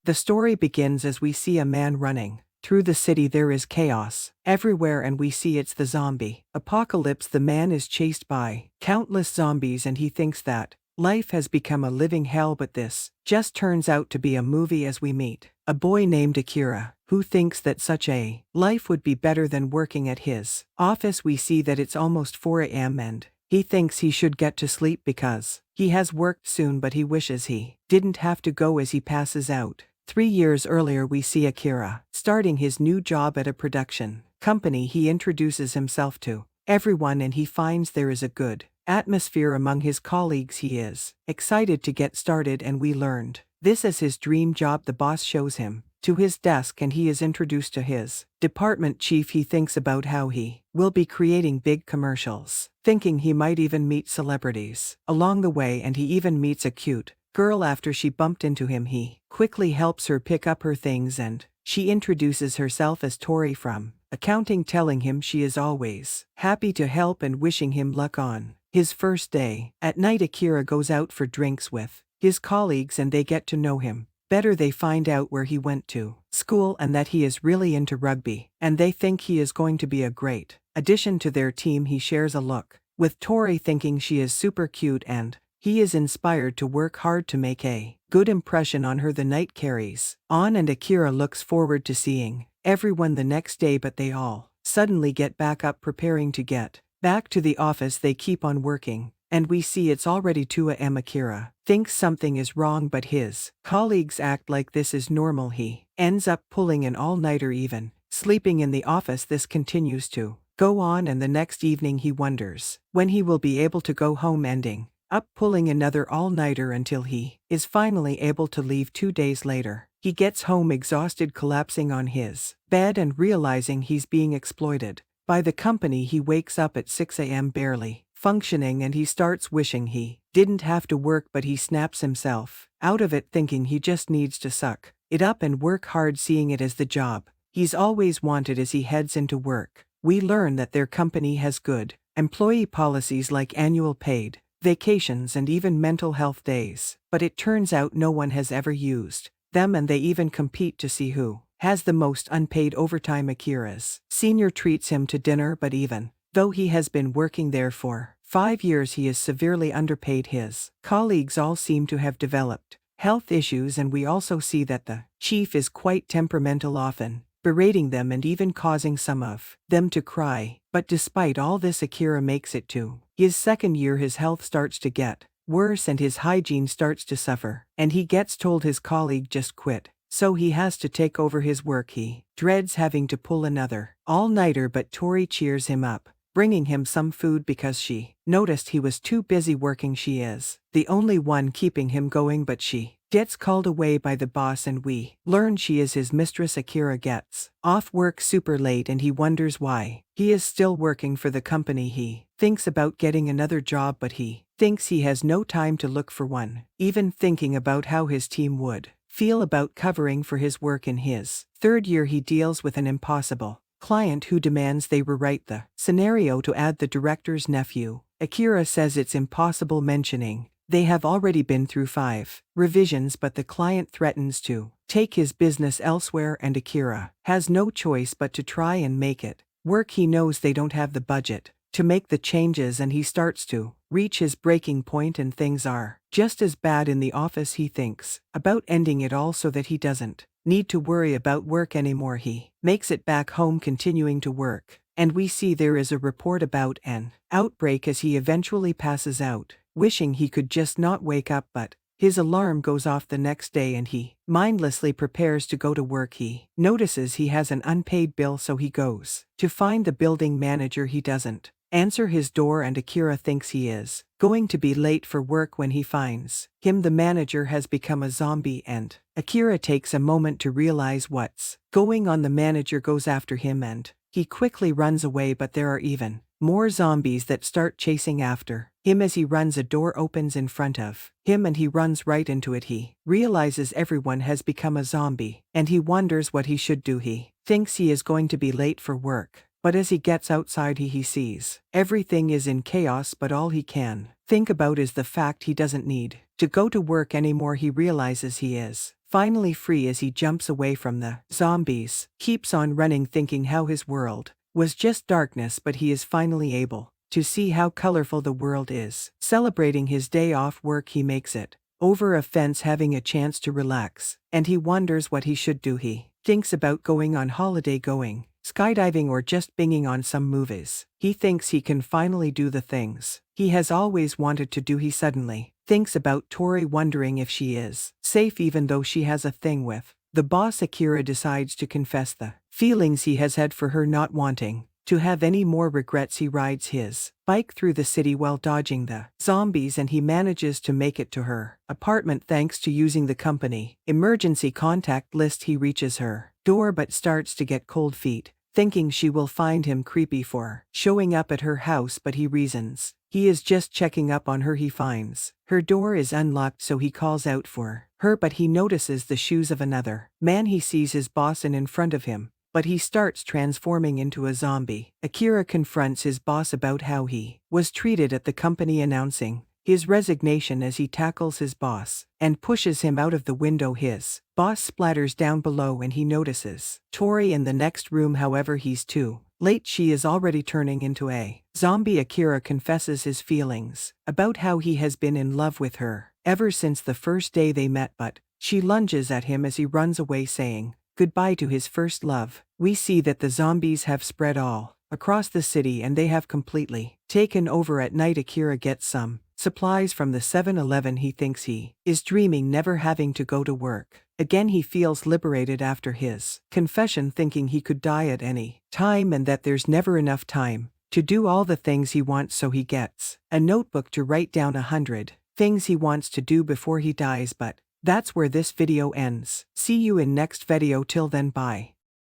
The story begins as we see a man running. Through the city there is chaos everywhere and we see it's the zombie apocalypse. The man is chased by countless zombies and he thinks that life has become a living hell, but this just turns out to be a movie as we meet a boy named Akira, who thinks that such a life would be better than working at his office. We see that it's almost 4 a.m. and he thinks he should get to sleep because he has worked soon, but he wishes he didn't have to go as he passes out. 3 years earlier we see Akira starting his new job at a production company. He introduces himself to everyone and he finds there is a good atmosphere among his colleagues. He is excited to get started and we learned this as his dream job. The boss shows him to his desk and he is introduced to his department chief. He thinks about how he will be creating big commercials, thinking he might even meet celebrities along the way, and he even meets a cute girl. After she bumped into him, he quickly helps her pick up her things and she introduces herself as Tori from accounting, telling him she is always happy to help and wishing him luck on his first day. At night Akira goes out for drinks with his colleagues and they get to know him better. They find out where he went to school and that he is really into rugby, and they think he is going to be a great addition to their team. He shares a look with Tori, thinking she is super cute, and he is inspired to work hard to make a good impression on her. The night carries on and Akira looks forward to seeing everyone the next day, but they all suddenly get back up preparing to get back to the office. They keep on working and we see it's already 2 a.m. Akira thinks something is wrong, but his colleagues act like this is normal. He ends up pulling an all-nighter, even sleeping in the office. This continues to go on and the next evening he wonders when he will be able to go home, ending up pulling another all-nighter until he is finally able to leave. 2 days later, he gets home exhausted, collapsing on his bed and realizing he's being exploited by the company. He wakes up at 6 a.m. barely functioning and he starts wishing he didn't have to work, but he snaps himself out of it, thinking he just needs to suck it up and work hard, seeing it as the job he's always wanted. As he heads into work, we learn that their company has good employee policies like annual paid vacations and even mental health days, but it turns out no one has ever used them, and they even compete to see who has the most unpaid overtime. Akira's senior treats him to dinner, but even though he has been working there for 5 years, he is severely underpaid. His colleagues all seem to have developed health issues, and we also see that the chief is quite temperamental, often berating them and even causing some of them to cry. But despite all this, Akira makes it to his second year. His health starts to get worse and his hygiene starts to suffer, and he gets told his colleague just quit, so he has to take over his work. He dreads having to pull another all-nighter, but Tori cheers him up, bringing him some food because she noticed he was too busy working. She is the only one keeping him going, but she gets called away by the boss and we learn she is his mistress. Akira gets off work super late and he wonders why he is still working for the company. He thinks about getting another job, but he thinks he has no time to look for one, even thinking about how his team would feel about covering for his work. In his third year, he deals with an impossible client who demands they rewrite the scenario to add the director's nephew. Akira says it's impossible, mentioning they have already been through 5 revisions, but the client threatens to take his business elsewhere and Akira has no choice but to try and make it work. He knows they don't have the budget to make the changes and he starts to reach his breaking point, and things are just as bad in the office. He thinks about ending it all so that he doesn't need to worry about work anymore. He makes it back home, continuing to work, and we see there is a report about an outbreak as he eventually passes out, wishing he could just not wake up, but his alarm goes off the next day and he mindlessly prepares to go to work. He notices he has an unpaid bill, so he goes to find the building manager. He doesn't answer his door and Akira thinks he is going to be late for work. When he finds him, the manager has become a zombie and Akira takes a moment to realize what's going on. The manager goes after him and he quickly runs away, but there are even more zombies that start chasing after him. As he runs, a door opens in front of him and he runs right into it. He realizes everyone has become a zombie and he wonders what he should do. He thinks he is going to be late for work, but as he gets outside he sees everything is in chaos, but all he can think about is the fact he doesn't need to go to work anymore. He realizes he is finally free as he jumps away from the zombies, keeps on running thinking how his world was just darkness, but he is finally able to see how colorful the world is. Celebrating his day off work, he makes it over a fence, having a chance to relax, and he wonders what he should do. He thinks about going on holiday, going skydiving, or just binging on some movies. He thinks he can finally do the things he has always wanted to do. He suddenly thinks about Tori, wondering if she is safe even though she has a thing with the boss. Akira decides to confess the feelings he has had for her, not wanting to have any more regrets. He rides his bike through the city while dodging the zombies, and he manages to make it to her apartment thanks to using the company emergency contact list. He reaches her door but starts to get cold feet, thinking she will find him creepy for showing up at her house, but he reasons he is just checking up on her. He finds her door is unlocked, so he calls out for her, but he notices the shoes of another man. He sees his boss in front of him, but he starts transforming into a zombie. Akira confronts his boss about how he was treated at the company, announcing his resignation as he tackles his boss and pushes him out of the window. His boss splatters down below and he notices Tori in the next room. However, he's too late. She is already turning into a zombie. Akira confesses his feelings about how he has been in love with her ever since the first day they met, but she lunges at him as he runs away, saying goodbye to his first love. We see that the zombies have spread all across the city and they have completely taken over. At night, Akira gets some supplies from the 7-Eleven. He thinks he is dreaming, never having to go to work again. He feels liberated after his confession, thinking he could die at any time and that there's never enough time to do all the things he wants, so he gets a notebook to write down 100 things he wants to do before he dies. But that's where this video ends. See you in next video. Till then, bye.